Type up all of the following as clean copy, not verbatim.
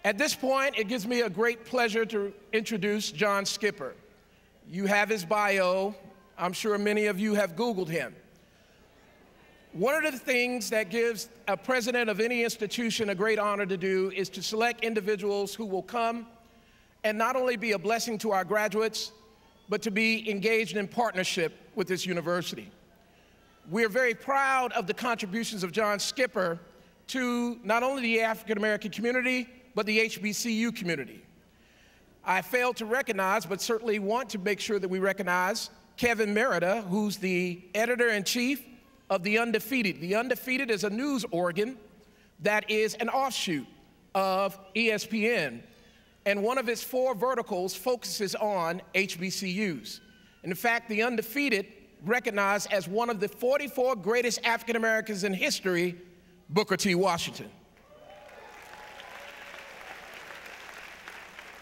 At this point, it gives me a great pleasure to introduce John Skipper. You have his bio. I'm sure many of you have Googled him. One of the things that gives a president of any institution a great honor to do is to select individuals who will come and not only be a blessing to our graduates, but to be engaged in partnership with this university. We're very proud of the contributions of John Skipper to not only the African American community, but the HBCU community. I failed to recognize, but certainly want to make sure that we recognize Kevin Merida, who's the editor-in-chief of The Undefeated. The Undefeated is a news organ that is an offshoot of ESPN, and one of its 4 verticals focuses on HBCUs. In fact, The Undefeated, recognized as one of the 44 greatest African Americans in history, Booker T. Washington.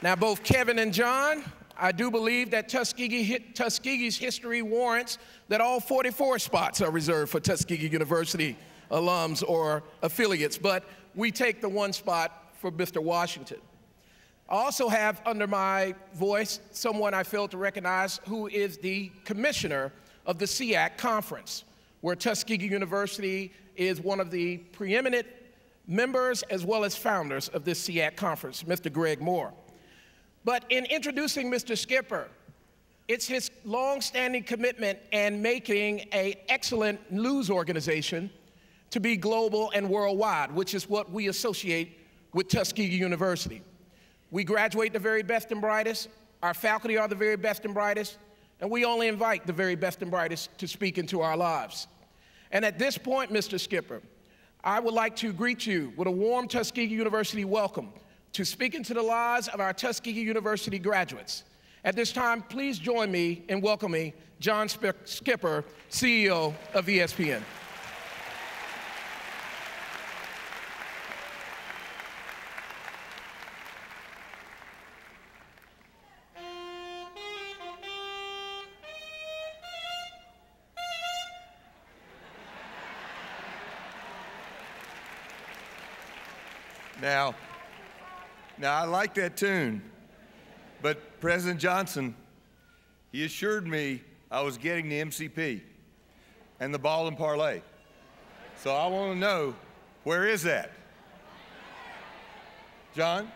Now, both Kevin and John, I do believe that Tuskegee's history warrants that all 44 spots are reserved for Tuskegee University alums or affiliates, but we take the 1 spot for Mr. Washington. I also have under my voice someone I failed to recognize who is the commissioner of the SEAC conference, where Tuskegee University is one of the preeminent members as well as founders of this SEAC conference, Mr. Greg Moore. But in introducing Mr. Skipper, it's his long-standing commitment and making an excellent news organization to be global and worldwide, which is what we associate with Tuskegee University. We graduate the very best and brightest, our faculty are the very best and brightest, and we only invite the very best and brightest to speak into our lives. And at this point, Mr. Skipper, I would like to greet you with a warm Tuskegee University welcome to speak into the lives of our Tuskegee University graduates. At this time, please join me in welcoming John Skipper, CEO of ESPN. Now I like that tune, but President Johnson, he assured me I was getting the MCP and the ball and parlay. So I want to know, where is that? John?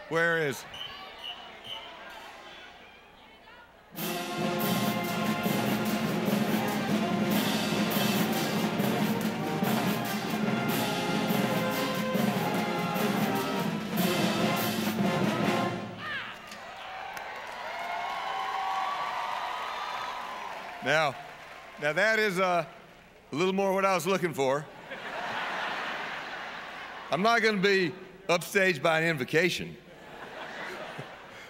Where is? Now that is a little more what I was looking for. I'm not going to be upstaged by an invocation.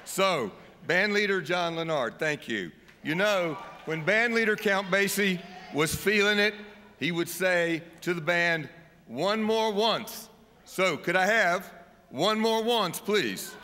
So, band leader John Lennard, thank you. You know, when band leader Count Basie was feeling it, he would say to the band, "One more once." So, could I have one more once, please?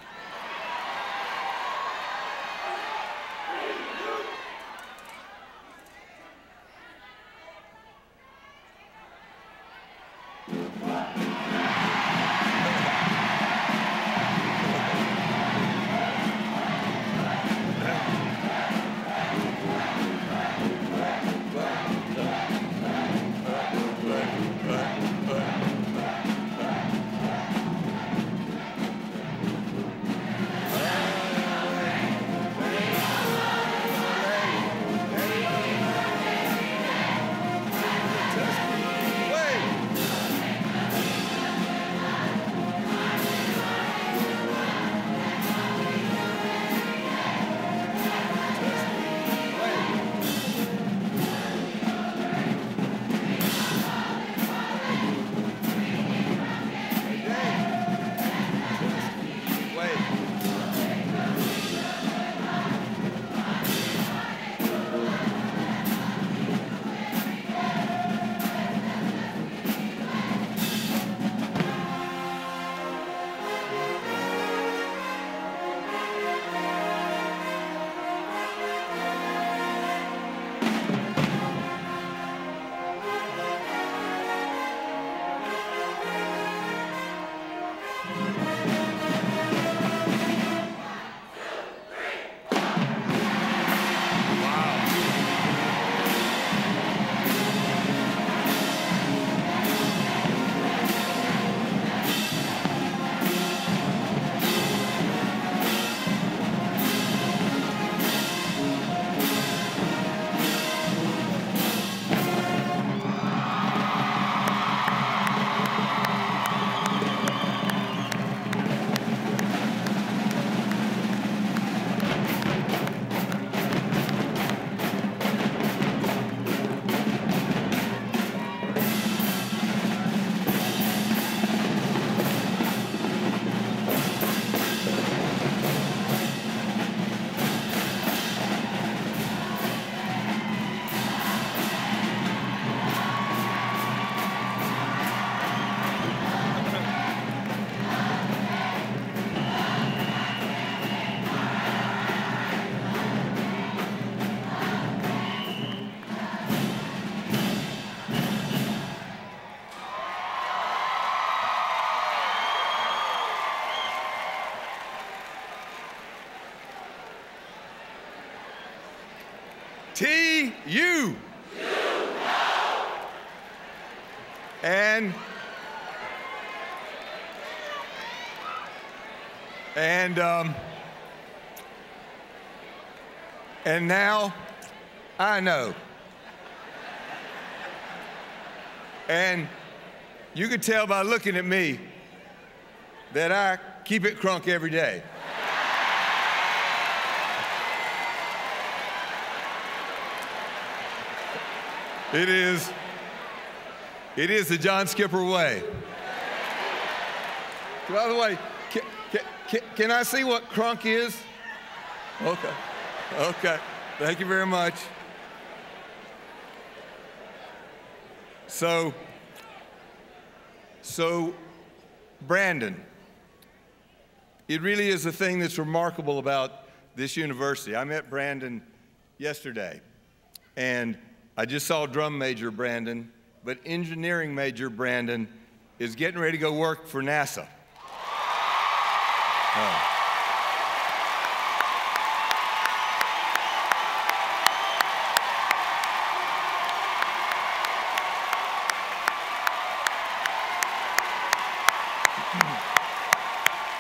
T-U. And now I know. And you could tell by looking at me that I keep it crunk every day. It is the John Skipper way. By the way, can I see what crunk is? Okay, thank you very much. So Brandon, it really is a thing that's remarkable about this university. I met Brandon yesterday, and I just saw drum major Brandon, but engineering major Brandon is getting ready to go work for NASA.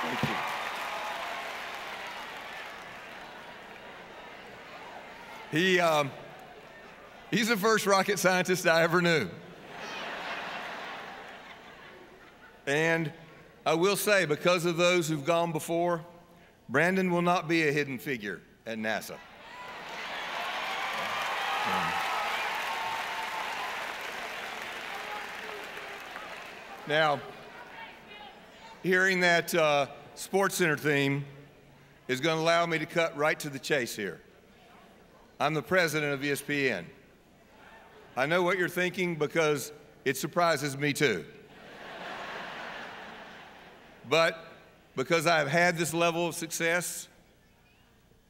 Thank you. He's the first rocket scientist I ever knew. And I will say, because of those who've gone before, Brandon will not be a hidden figure at NASA. Now, hearing that SportsCenter theme is going to allow me to cut right to the chase here. I'm the president of ESPN. I know what you're thinking because it surprises me too. But because I've had this level of success,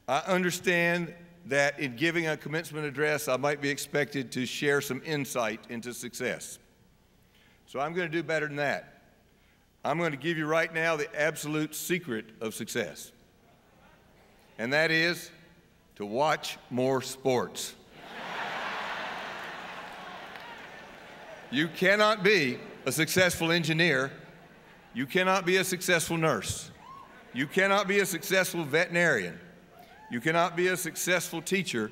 I understand that in giving a commencement address, I might be expected to share some insight into success. So I'm going to do better than that. I'm going to give you right now the absolute secret of success. And that is to watch more sports. You cannot be a successful engineer. You cannot be a successful nurse. You cannot be a successful veterinarian. You cannot be a successful teacher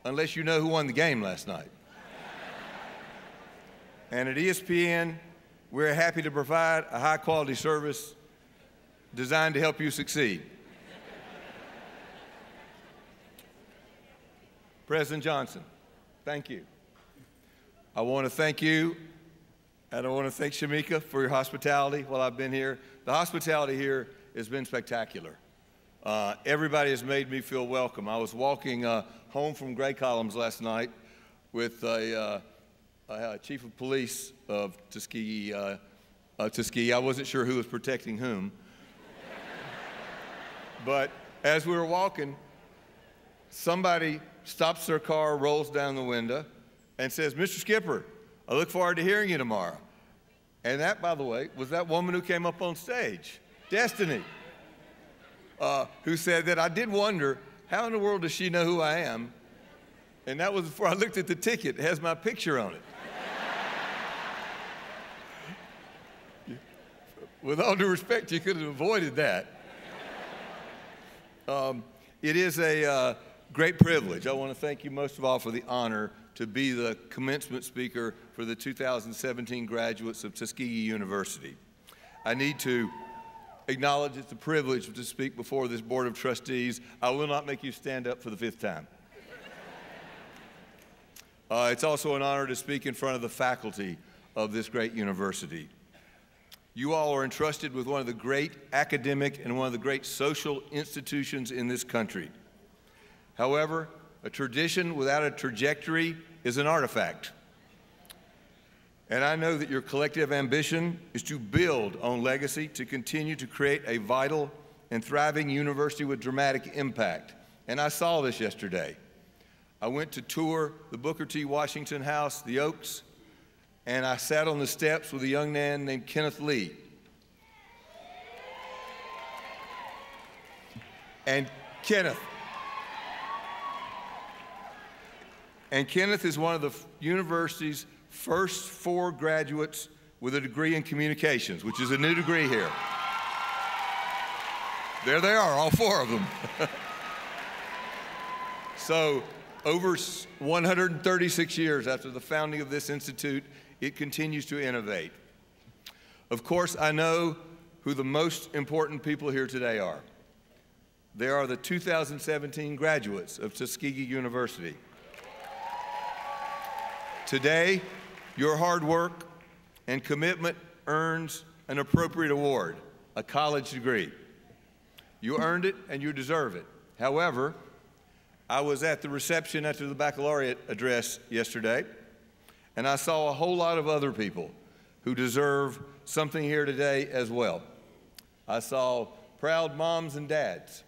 unless you know who won the game last night. And at ESPN, we're happy to provide a high-quality service designed to help you succeed. President Johnson, thank you. I want to thank you, and I want to thank Shamika for your hospitality while I've been here. The hospitality here has been spectacular. Everybody has made me feel welcome. I was walking home from Gray Columns last night with a chief of police of Tuskegee. I wasn't sure who was protecting whom. But as we were walking, somebody stops their car, rolls down the window, and says, "Mr. Skipper, I look forward to hearing you tomorrow." And that, by the way, was that woman who came up on stage, Destiny, who said that I did wonder, how in the world does she know who I am? And that was before I looked at the ticket. It has my picture on it. With all due respect, you could have avoided that. It is a great privilege. I want to thank you most of all for the honor to be the commencement speaker for the 2017 graduates of Tuskegee University. I need to acknowledge it's a privilege to speak before this Board of Trustees. I will not make you stand up for the 5th time. It's also an honor to speak in front of the faculty of this great university. You all are entrusted with one of the great academic and one of the great social institutions in this country. However, a tradition without a trajectory is an artifact. And I know that your collective ambition is to build on legacy, to continue to create a vital and thriving university with dramatic impact. And I saw this yesterday. I went to tour the Booker T. Washington House, the Oaks, and I sat on the steps with a young man named Kenneth Lee. And Kenneth is one of the university's first 4 graduates with a degree in communications, which is a new degree here. There they are, all 4 of them. So, over 136 years after the founding of this institute, it continues to innovate. Of course, I know who the most important people here today are. They are the 2017 graduates of Tuskegee University. Today, your hard work and commitment earns an appropriate award, a college degree. You earned it and you deserve it. However, I was at the reception after the baccalaureate address yesterday, and I saw a whole lot of other people who deserve something here today as well. I saw proud moms and dads,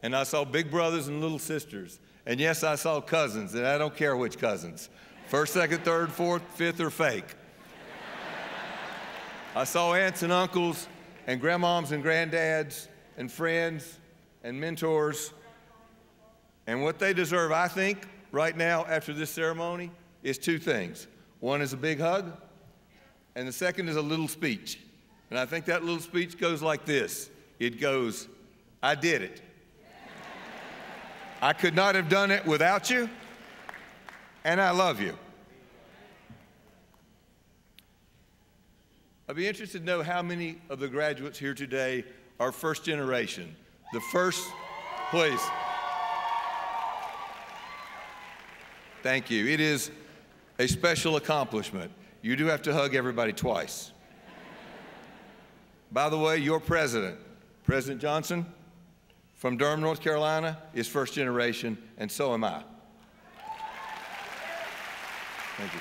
and I saw big brothers and little sisters, and yes, I saw cousins, and I don't care which cousins. 1st, 2nd, 3rd, 4th, 5th, or fake. I saw aunts and uncles and grandmoms and granddads and friends and mentors. And what they deserve, I think, right now after this ceremony is 2 things. One is a big hug, and the second is a little speech. And I think that little speech goes like this. It goes, "I did it." I could not have done it without you, and I love you. I'd be interested to know how many of the graduates here today are first generation. The first, please. Thank you. It is a special accomplishment. You do have to hug everybody twice. By the way, your president, President Johnson, from Durham, North Carolina, is first generation, and so am I. Thank you.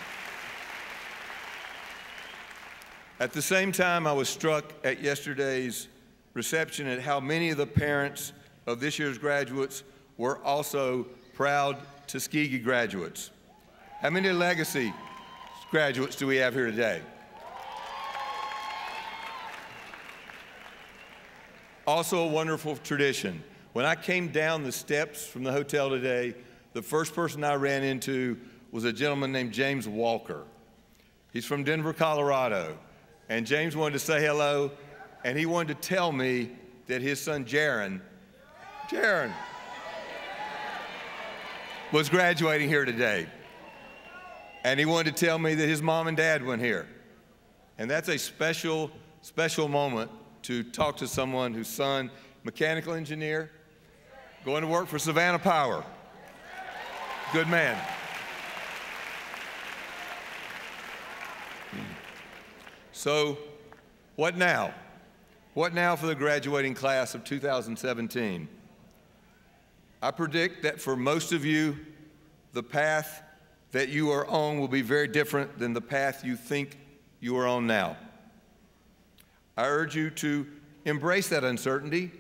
At the same time, I was struck at yesterday's reception at how many of the parents of this year's graduates were also proud Tuskegee graduates. How many legacy graduates do we have here today? Also a wonderful tradition. When I came down the steps from the hotel today, the first person I ran into was a gentleman named James Walker. He's from Denver, Colorado. And James wanted to say hello, and he wanted to tell me that his son, Jaron, was graduating here today. And he wanted to tell me that his mom and dad went here. And that's a special, special moment to talk to someone whose son, mechanical engineer, going to work for Savannah Power. Good man. So, what now? What now for the graduating class of 2017? I predict that for most of you, the path that you are on will be very different than the path you think you are on now. I urge you to embrace that uncertainty,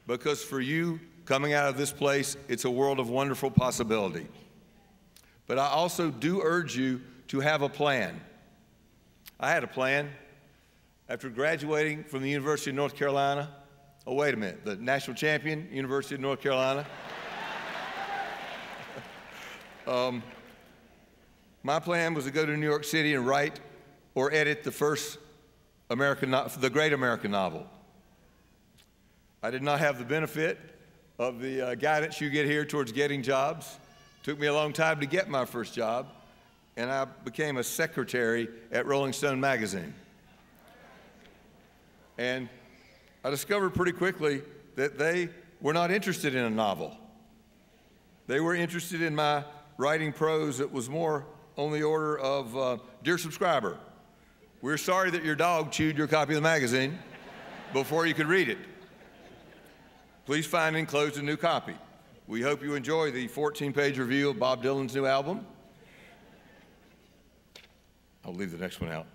because for you, coming out of this place, it's a world of wonderful possibility. But I also do urge you to have a plan. I had a plan. After graduating from the University of North Carolina, oh, wait a minute, the national champion, University of North Carolina. My plan was to go to New York City and write or edit the great American novel. I did not have the benefit of the guidance you get here towards getting jobs. It took me a long time to get my first job, and I became a secretary at Rolling Stone magazine. And I discovered pretty quickly that they were not interested in a novel. They were interested in my writing prose that was more on the order of, dear subscriber, we're sorry that your dog chewed your copy of the magazine before you could read it. Please find and enclose a new copy. We hope you enjoy the 14-page review of Bob Dylan's new album. I'll leave the next one out.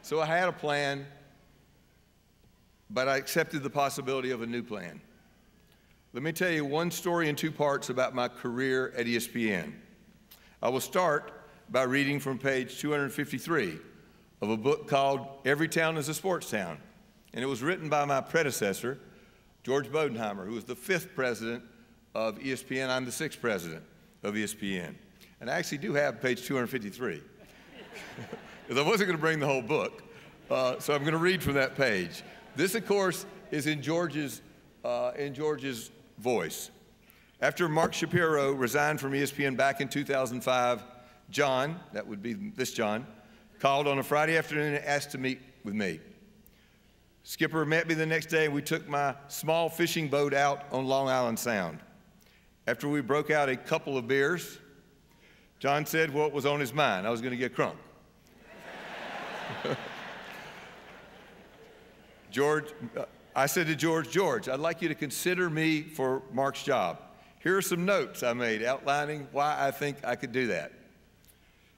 So I had a plan, but I accepted the possibility of a new plan. Let me tell you one story in two parts about my career at ESPN. I will start by reading from page 253 of a book called Every Town is a Sports Town. And it was written by my predecessor, George Bodenheimer, who was the 5th president of ESPN. I'm the 6th president of ESPN. And I actually do have page 253. Because I wasn't going to bring the whole book, so I'm going to read from that page. This, of course, is in George's voice. After Mark Shapiro resigned from ESPN back in 2005, John, that would be this John, called on a Friday afternoon and asked to meet with me. Skipper met me the next day, and we took my small fishing boat out on Long Island Sound. After we broke out a couple of beers, John said what was on his mind. I was going to get crunk. I said to George, I'd like you to consider me for Mark's job. Here are some notes I made outlining why I think I could do that.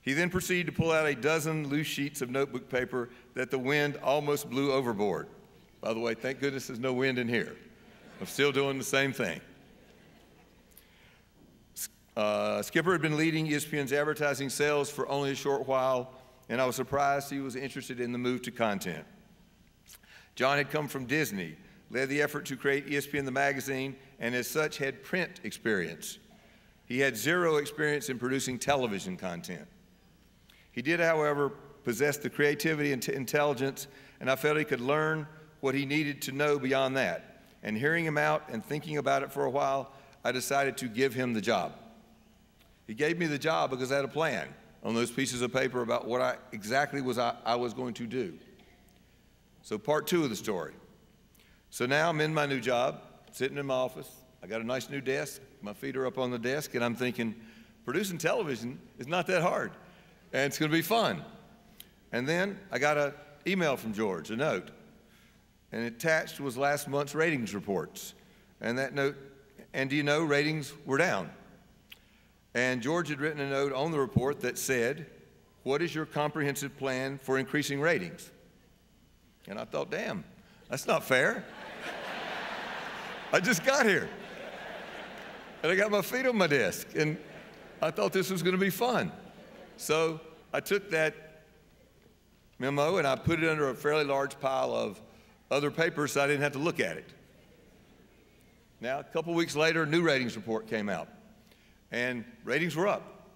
He then proceeded to pull out a dozen loose sheets of notebook paper that the wind almost blew overboard. By the way, thank goodness there's no wind in here. I'm still doing the same thing. Skipper had been leading ESPN's advertising sales for only a short while, and I was surprised he was interested in the move to content. John had come from Disney, led the effort to create ESPN the magazine, and as such had print experience. He had zero experience in producing television content. He did, however, possess the creativity and intelligence, and I felt he could learn what he needed to know beyond that. And hearing him out and thinking about it for a while, I decided to give him the job. He gave me the job because I had a plan on those pieces of paper about what I was going to do. So part two of the story. So now I'm in my new job, sitting in my office. I got a nice new desk. My feet are up on the desk, and I'm thinking, producing television is not that hard, and it's going to be fun. And then I got an email from George, a note, and attached was last month's ratings reports. And that note, and do you know, ratings were down. And George had written a note on the report that said, "What is your comprehensive plan for increasing ratings?" And I thought, damn, that's not fair. I just got here. And I got my feet on my desk, and I thought this was going to be fun. So I took that memo and I put it under a fairly large pile of other papers so I didn't have to look at it. Now, a couple weeks later, a new ratings report came out, and ratings were up.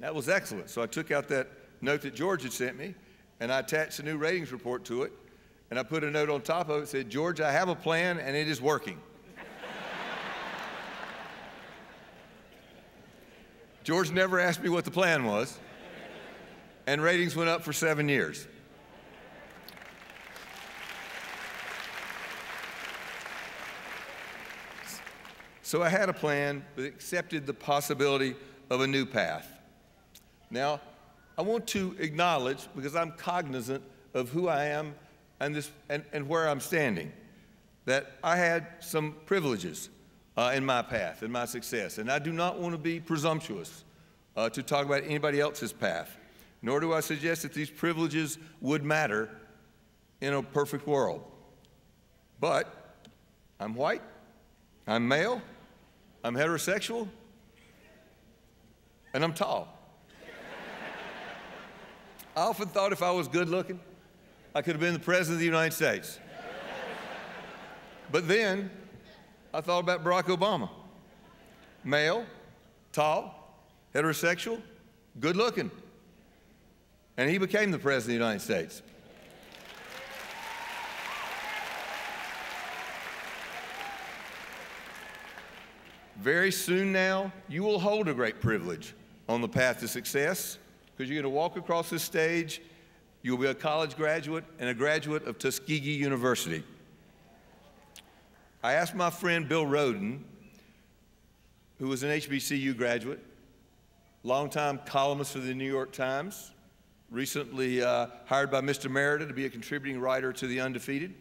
That was excellent. So I took out that note that George had sent me, and I attached a new ratings report to it, and I put a note on top of it that said, "George, I have a plan, and it is working." George never asked me what the plan was, and ratings went up for 7 years. So I had a plan, but accepted the possibility of a new path. Now, I want to acknowledge, because I'm cognizant of who I am and where I'm standing, that I had some privileges in my path, in my success. And I do not want to be presumptuous to talk about anybody else's path, nor do I suggest that these privileges would matter in a perfect world. But I'm white, I'm male, I'm heterosexual, and I'm tall. I often thought if I was good looking, I could have been the President of the United States. But then I thought about Barack Obama. Male, tall, heterosexual, good looking. And he became the President of the United States. Very soon now, you will hold a great privilege on the path to success, because you're going to walk across this stage. You'll be a college graduate and a graduate of Tuskegee University. I asked my friend Bill Rhoden, who was an HBCU graduate, longtime columnist for the New York Times, recently hired by Mr. Merida to be a contributing writer to The Undefeated.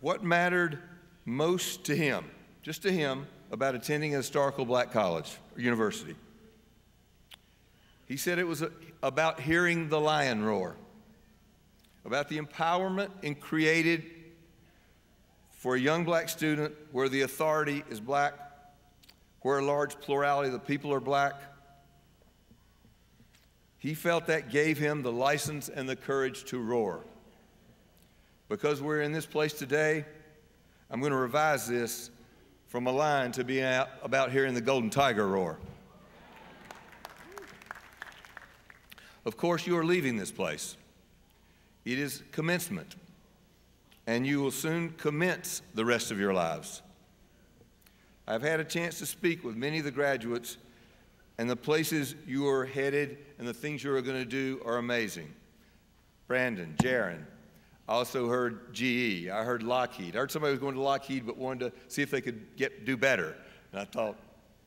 What mattered most to him, just to him, about attending a historical black college or university? He said it was about hearing the lion roar, about the empowerment and created for a young black student where the authority is black, where a large plurality of the people are black. He felt that gave him the license and the courage to roar. Because we're in this place today, I'm going to revise this from a line to be about hearing the golden tiger roar. Of course, you are leaving this place. It is commencement, and you will soon commence the rest of your lives. I've had a chance to speak with many of the graduates, and the places you are headed and the things you are going to do are amazing. Brandon, Jaron. I also heard GE. I heard Lockheed. I heard somebody was going to Lockheed but wanted to see if they could do better. And I thought,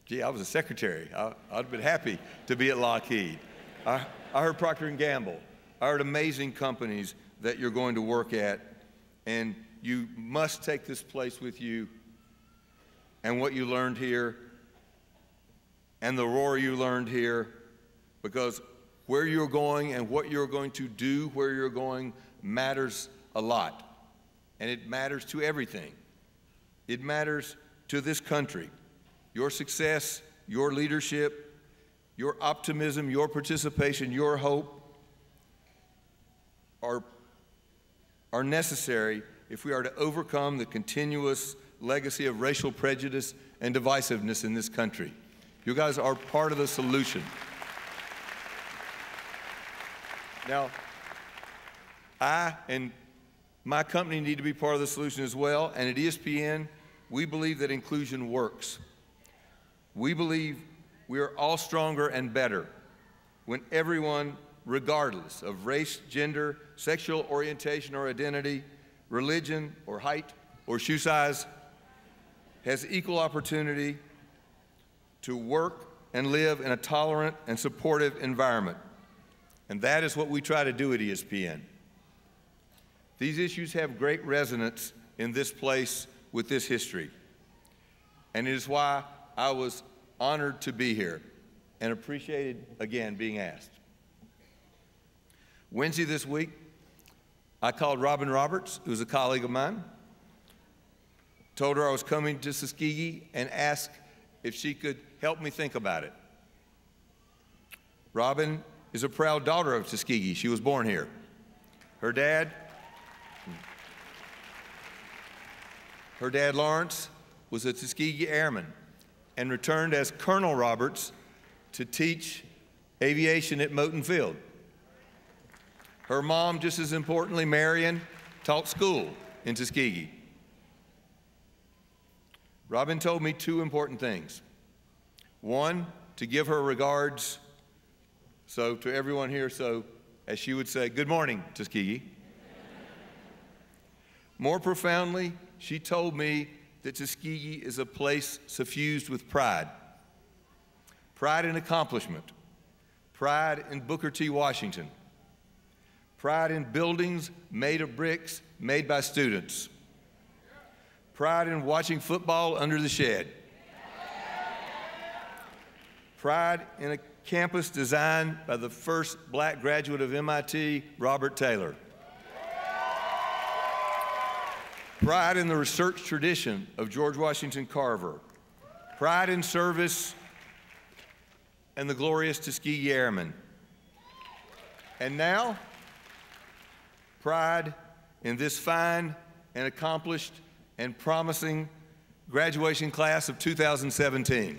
gee, I was a secretary. I'd have been happy to be at Lockheed. I heard Procter & Gamble. I heard amazing companies that you're going to work at, and you must take this place with you and what you learned here and the roar you learned here, because where you're going and what you're going to do where you're going matters a lot, and it matters to everything. It matters to this country. Your success, your leadership, your optimism, your participation, your hope are necessary if we are to overcome the continuous legacy of racial prejudice and divisiveness in this country. You guys are part of the solution. Now, I and my company need to be part of the solution as well, and at ESPN, we believe that inclusion works. We believe we are all stronger and better when everyone, regardless of race, gender, sexual orientation or identity, religion or height or shoe size, has equal opportunity to work and live in a tolerant and supportive environment. And that is what we try to do at ESPN. These issues have great resonance in this place with this history. And it is why I was honored to be here and appreciated, again, being asked. Wednesday this week, I called Robin Roberts, who's a colleague of mine, told her I was coming to Tuskegee, and asked if she could help me think about it. Robin is a proud daughter of Tuskegee. She was born here. Her dad, Lawrence, was a Tuskegee Airman and returned as Colonel Roberts to teach aviation at Moton Field. Her mom, just as importantly, Marion, taught school in Tuskegee. Robin told me two important things. One, to give her regards, so to everyone here, so as she would say, good morning, Tuskegee. More profoundly, she told me that Tuskegee is a place suffused with pride. Pride in accomplishment, pride in Booker T. Washington, pride in buildings made of bricks made by students, pride in watching football under the shed, pride in a campus designed by the first black graduate of MIT, Robert Taylor, pride in the research tradition of George Washington Carver, pride in service and the glorious Tuskegee Airmen, and now pride in this fine and accomplished and promising graduation class of 2017.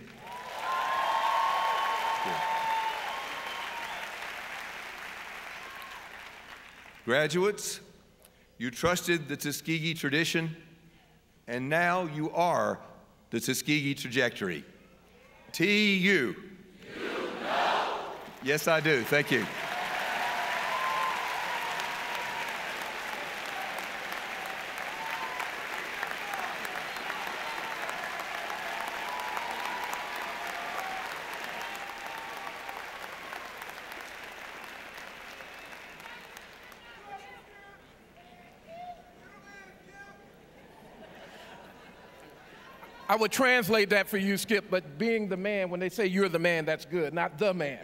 Graduates, you trusted the Tuskegee tradition, and now you are the Tuskegee trajectory. TU. You know. Yes, I do. Thank you. I would translate that for you, Skip, but being the man, when they say you're the man, that's good, not the man.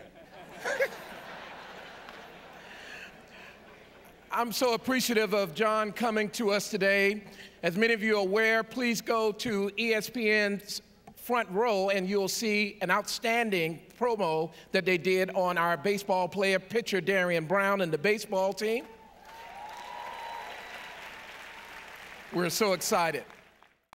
I'm so appreciative of John coming to us today. As many of you are aware, please go to ESPN's front row and you'll see an outstanding promo that they did on our baseball player, pitcher Darian Brown, and the baseball team. We're so excited.